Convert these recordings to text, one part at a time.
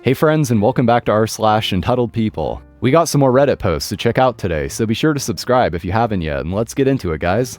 Hey friends, and welcome back to r/EntitledPeople. We got some more Reddit posts to check out today, so be sure to subscribe if you haven't yet, and let's get into it, guys.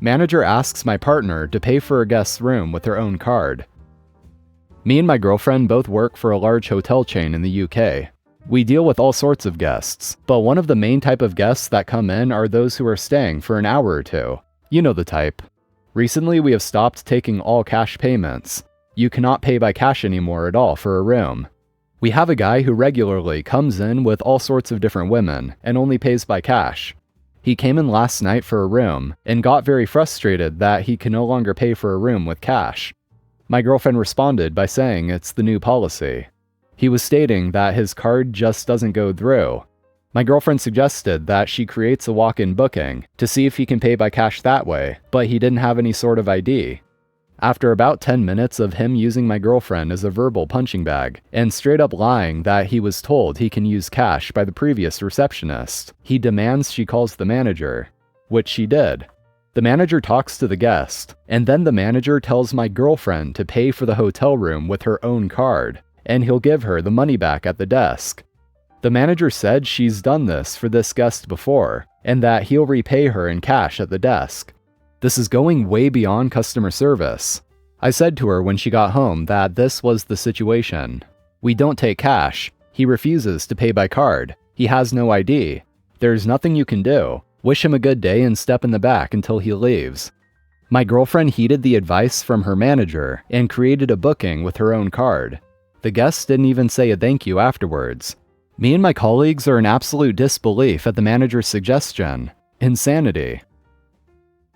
Manager asks my partner to pay for a guest's room with her own card. Me and my girlfriend both work for a large hotel chain in the UK. We deal with all sorts of guests, but one of the main type of guests that come in are those who are staying for an hour or two. You know the type. Recently, we have stopped taking all cash payments. You cannot pay by cash anymore at all for a room. We have a guy who regularly comes in with all sorts of different women and only pays by cash. He came in last night for a room and got very frustrated that he can no longer pay for a room with cash. My girlfriend responded by saying it's the new policy. He was stating that his card just doesn't go through. My girlfriend suggested that she creates a walk-in booking to see if he can pay by cash that way, but he didn't have any sort of ID. After about 10 minutes of him using my girlfriend as a verbal punching bag and straight up lying that he was told he can use cash by the previous receptionist, he demands she calls the manager, which she did. The manager talks to the guest, and then the manager tells my girlfriend to pay for the hotel room with her own card, and he'll give her the money back at the desk. The manager said she's done this for this guest before, and that he'll repay her in cash at the desk. This is going way beyond customer service. I said to her when she got home that this was the situation. We don't take cash. He refuses to pay by card. He has no ID. There's nothing you can do. Wish him a good day and step in the back until he leaves. My girlfriend heeded the advice from her manager and created a booking with her own card. The guest didn't even say a thank you afterwards. Me and my colleagues are in absolute disbelief at the manager's suggestion. Insanity.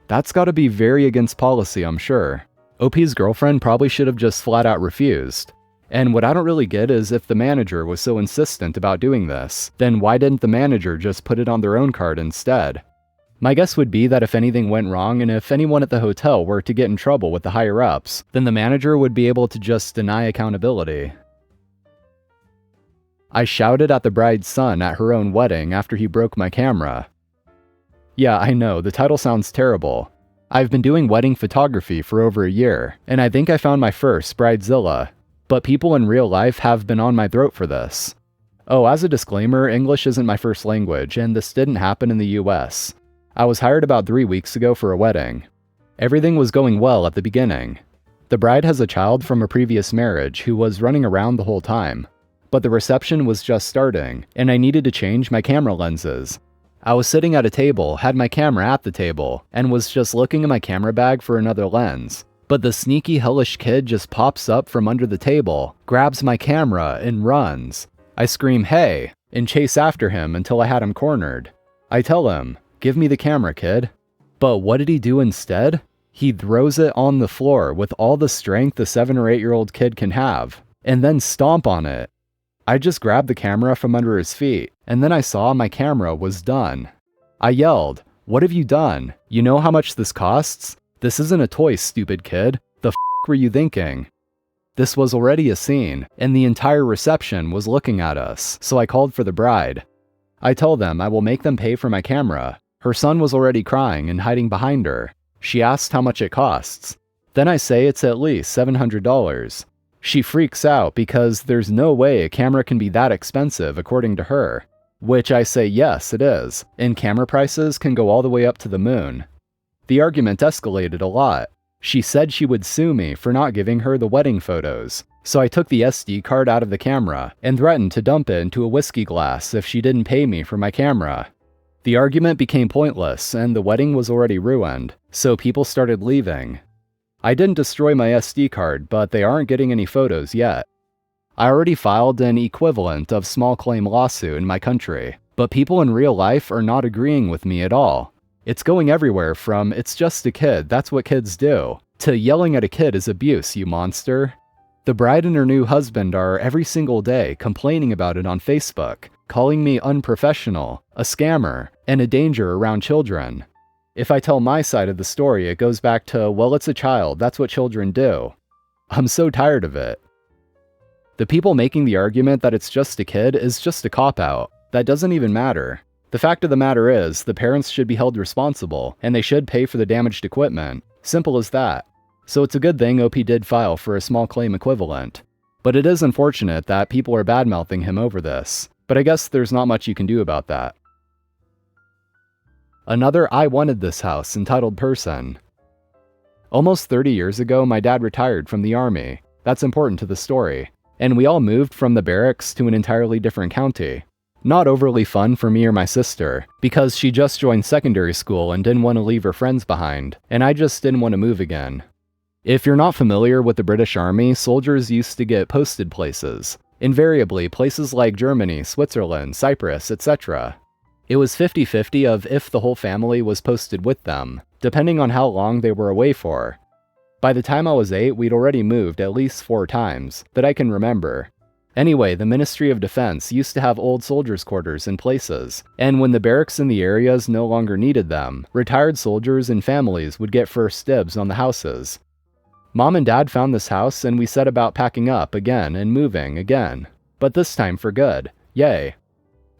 That's gotta be very against policy, I'm sure. OP's girlfriend probably should have just flat out refused. And what I don't really get is if the manager was so insistent about doing this, then why didn't the manager just put it on their own card instead? My guess would be that if anything went wrong and if anyone at the hotel were to get in trouble with the higher-ups, then the manager would be able to just deny accountability. I shouted at the bride's son at her own wedding after he broke my camera. Yeah, I know, the title sounds terrible. I've been doing wedding photography for over a year, and I think I found my first bridezilla. But people in real life have been on my throat for this. Oh, as a disclaimer, English isn't my first language, and this didn't happen in the US. I was hired about 3 weeks ago for a wedding. Everything was going well at the beginning. The bride has a child from a previous marriage who was running around the whole time. But the reception was just starting, and I needed to change my camera lenses. I was sitting at a table, had my camera at the table, and was just looking in my camera bag for another lens. But the sneaky hellish kid just pops up from under the table, grabs my camera, and runs. I scream, "Hey!" and chase after him until I had him cornered. I tell him, "Give me the camera, kid." But what did he do instead? He throws it on the floor with all the strength a 7 or 8-year-old kid can have, and then stomp on it. I just grabbed the camera from under his feet, and then I saw my camera was done. I yelled, "What have you done? You know how much this costs? This isn't a toy, stupid kid. The f*** were you thinking?" This was already a scene, and the entire reception was looking at us, so I called for the bride. I tell them I will make them pay for my camera. Her son was already crying and hiding behind her. She asked how much it costs. Then I say it's at least $700. She freaks out because there's no way a camera can be that expensive according to her. Which I say yes, it is, and camera prices can go all the way up to the moon. The argument escalated a lot. She said she would sue me for not giving her the wedding photos, so I took the SD card out of the camera and threatened to dump it into a whiskey glass if she didn't pay me for my camera. The argument became pointless and the wedding was already ruined, so people started leaving. I didn't destroy my SD card, but they aren't getting any photos yet. I already filed an equivalent of small claim lawsuit in my country, but people in real life are not agreeing with me at all. It's going everywhere from "it's just a kid, that's what kids do," to "yelling at a kid is abuse, you monster." The bride and her new husband are every single day complaining about it on Facebook, calling me unprofessional, a scammer, and a danger around children. If I tell my side of the story, it goes back to, well, it's a child, that's what children do. I'm so tired of it. The people making the argument that it's just a kid is just a cop-out. That doesn't even matter. The fact of the matter is, the parents should be held responsible, and they should pay for the damaged equipment. Simple as that. So it's a good thing OP did file for a small claim equivalent. But it is unfortunate that people are bad-mouthing him over this, but I guess there's not much you can do about that. Another I wanted this house entitled person. Almost 30 years ago, my dad retired from the army. That's important to the story. And we all moved from the barracks to an entirely different county. Not overly fun for me or my sister, because she just joined secondary school and didn't want to leave her friends behind, and I just didn't want to move again. If you're not familiar with the British Army, soldiers used to get posted places. Invariably, places like Germany, Switzerland, Cyprus, etc. It was 50-50 of if the whole family was posted with them, depending on how long they were away for. By the time I was 8, we'd already moved at least 4 times, that I can remember. Anyway, the Ministry of Defense used to have old soldiers' quarters in places, and when the barracks in the areas no longer needed them, retired soldiers and families would get first dibs on the houses. Mom and Dad found this house and we set about packing up again and moving again, but this time for good. Yay.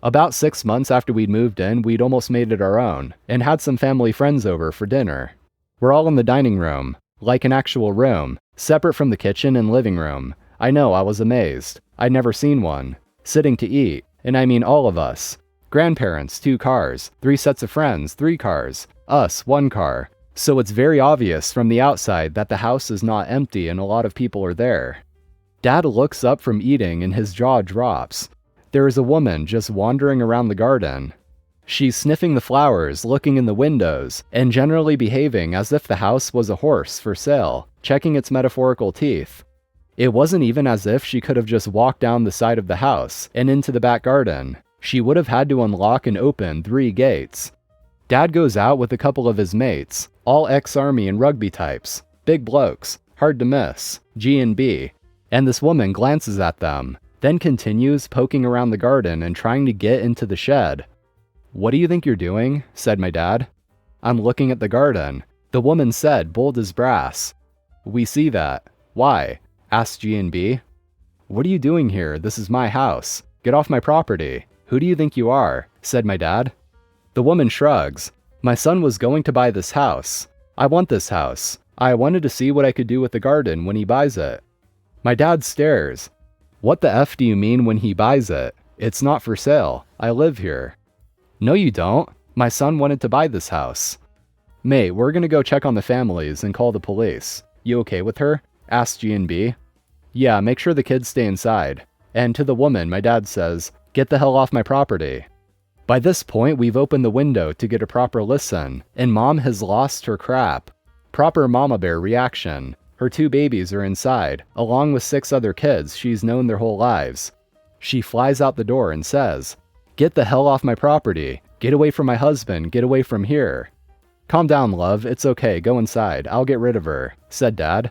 About 6 months after we'd moved in, we'd almost made it our own, and had some family friends over for dinner. We're all in the dining room, like an actual room, separate from the kitchen and living room. I know, I was amazed. I'd never seen one. Sitting to eat, and I mean all of us. Grandparents, 2 cars, 3 sets of friends, 3 cars, us, 1 car. So it's very obvious from the outside that the house is not empty and a lot of people are there. Dad looks up from eating and his jaw drops. There is a woman just wandering around the garden. She's sniffing the flowers, looking in the windows, and generally behaving as if the house was a horse for sale, checking its metaphorical teeth. It wasn't even as if she could have just walked down the side of the house and into the back garden. She would have had to unlock and open 3 gates. Dad goes out with a couple of his mates, all ex-army and rugby types, big blokes, hard to miss, G&B, and this woman glances at them, then continues poking around the garden and trying to get into the shed. "What do you think you're doing?" said my dad. "I'm looking at the garden," the woman said, bold as brass. "We see that. Why?" asked G&B. "What are you doing here? This is my house. Get off my property. Who do you think you are?" said my dad. The woman shrugs. "My son was going to buy this house. I want this house. I wanted to see what I could do with the garden when he buys it." My dad stares. "What the F do you mean when he buys it? It's not for sale. I live here." "No you don't. My son wanted to buy this house." "Mate, we're gonna go check on the families and call the police. You okay with her?" asked G&B. "Yeah, make sure the kids stay inside." And to the woman, my dad says, "Get the hell off my property." By this point, we've opened the window to get a proper listen, and Mom has lost her crap. Proper mama bear reaction. Her 2 babies are inside, along with 6 other kids she's known their whole lives. She flies out the door and says, "Get the hell off my property. Get away from my husband. Get away from here." "Calm down, love. It's okay. Go inside. I'll get rid of her," said Dad.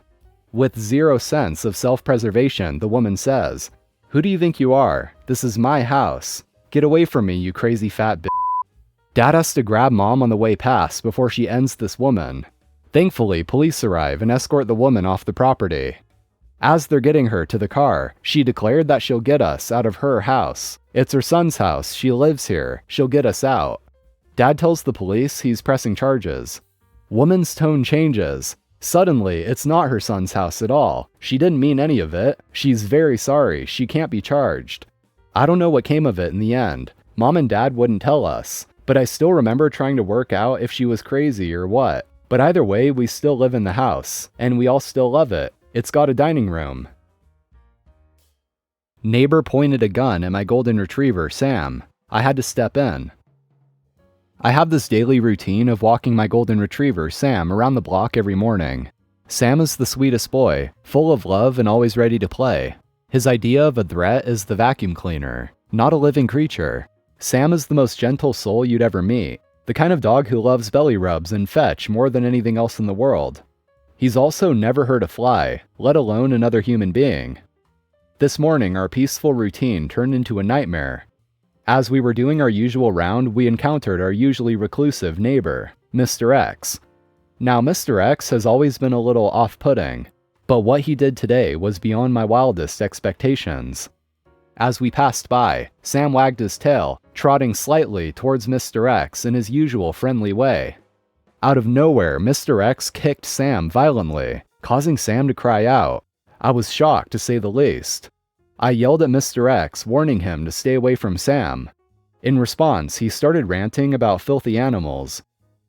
With 0 sense of self-preservation, the woman says, "Who do you think you are? This is my house. Get away from me, you crazy fat bitch." Dad has to grab Mom on the way past before she ends this woman. Thankfully, police arrive and escort the woman off the property. As they're getting her to the car, she declared that she'll get us out of her house. It's her son's house. She lives here. She'll get us out. Dad tells the police he's pressing charges. Woman's tone changes. Suddenly, it's not her son's house at all. She didn't mean any of it. She's very sorry. She can't be charged. I don't know what came of it in the end. Mom and Dad wouldn't tell us, but I still remember trying to work out if she was crazy or what. But either way, we still live in the house, and we all still love it. It's got a dining room. Neighbor pointed a gun at my golden retriever, Sam. I had to step in. I have this daily routine of walking my golden retriever, Sam, around the block every morning. Sam is the sweetest boy, full of love and always ready to play. His idea of a threat is the vacuum cleaner, not a living creature. Sam is the most gentle soul you'd ever meet. The kind of dog who loves belly rubs and fetch more than anything else in the world. He's also never hurt a fly, let alone another human being. This morning, our peaceful routine turned into a nightmare. As we were doing our usual round, we encountered our usually reclusive neighbor, Mr. X. Now, Mr. X has always been a little off-putting, but what he did today was beyond my wildest expectations. As we passed by, Sam wagged his tail, trotting slightly towards Mr. X in his usual friendly way. Out of nowhere, Mr. X kicked Sam violently, causing Sam to cry out. I was shocked to say the least. I yelled at Mr. X, warning him to stay away from Sam. In response, he started ranting about filthy animals.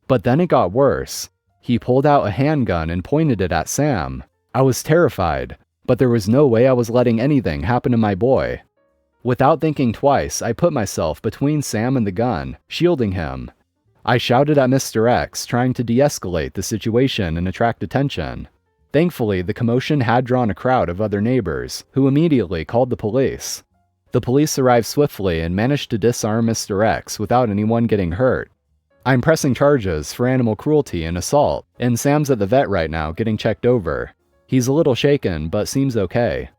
But then it got worse. He pulled out a handgun and pointed it at Sam. I was terrified, but there was no way I was letting anything happen to my boy. Without thinking twice, I put myself between Sam and the gun, shielding him. I shouted at Mr. X, trying to de-escalate the situation and attract attention. Thankfully, the commotion had drawn a crowd of other neighbors, who immediately called the police. The police arrived swiftly and managed to disarm Mr. X without anyone getting hurt. I'm pressing charges for animal cruelty and assault, and Sam's at the vet right now getting checked over. He's a little shaken, but seems okay.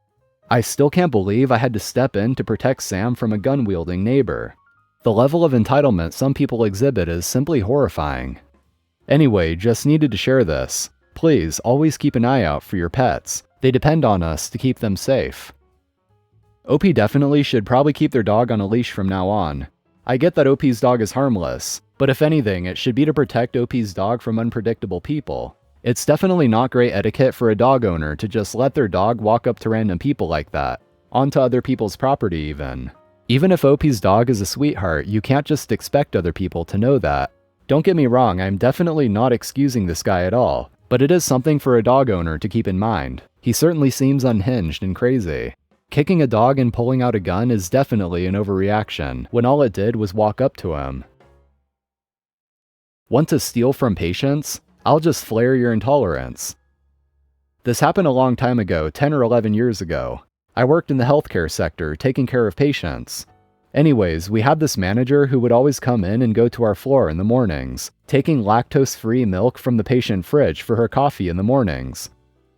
I still can't believe I had to step in to protect Sam from a gun-wielding neighbor. The level of entitlement some people exhibit is simply horrifying. Anyway, just needed to share this. Please, always keep an eye out for your pets. They depend on us to keep them safe. OP definitely should probably keep their dog on a leash from now on. I get that OP's dog is harmless, but if anything, it should be to protect OP's dog from unpredictable people. It's definitely not great etiquette for a dog owner to just let their dog walk up to random people like that, onto other people's property even. Even if OP's dog is a sweetheart, you can't just expect other people to know that. Don't get me wrong, I'm definitely not excusing this guy at all, but it is something for a dog owner to keep in mind. He certainly seems unhinged and crazy. Kicking a dog and pulling out a gun is definitely an overreaction, when all it did was walk up to him. Want to steal from patients? I'll just flare your intolerance. This happened a long time ago, 10 or 11 years ago. I worked in the healthcare sector, taking care of patients. Anyways, we had this manager who would always come in and go to our floor in the mornings, taking lactose-free milk from the patient fridge for her coffee in the mornings.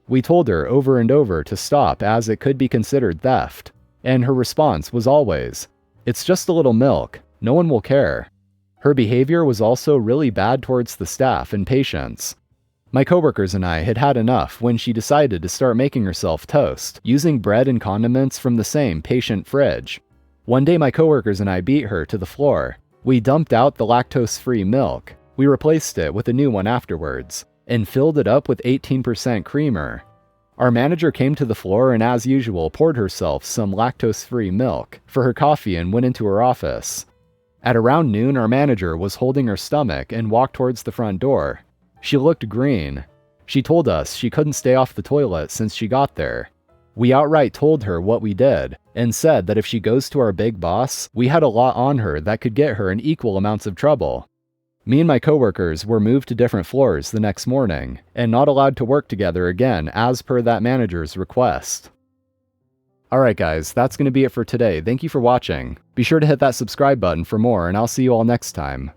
We told her over and over to stop as it could be considered theft, and her response was always, "It's just a little milk, no one will care." Her behavior was also really bad towards the staff and patients. My coworkers and I had had enough when she decided to start making herself toast, using bread and condiments from the same patient fridge. One day my coworkers and I beat her to the floor. We dumped out the lactose-free milk. We replaced it with a new one afterwards, and filled it up with 18% creamer. Our manager came to the floor and as usual poured herself some lactose-free milk for her coffee and went into her office. At around noon, our manager was holding her stomach and walked towards the front door. She looked green. She told us she couldn't stay off the toilet since she got there. We outright told her what we did, and said that if she goes to our big boss, we had a lot on her that could get her in equal amounts of trouble. Me and my coworkers were moved to different floors the next morning, and not allowed to work together again as per that manager's request. Alright guys, that's going to be it for today. Thank you for watching. Be sure to hit that subscribe button for more, and I'll see you all next time.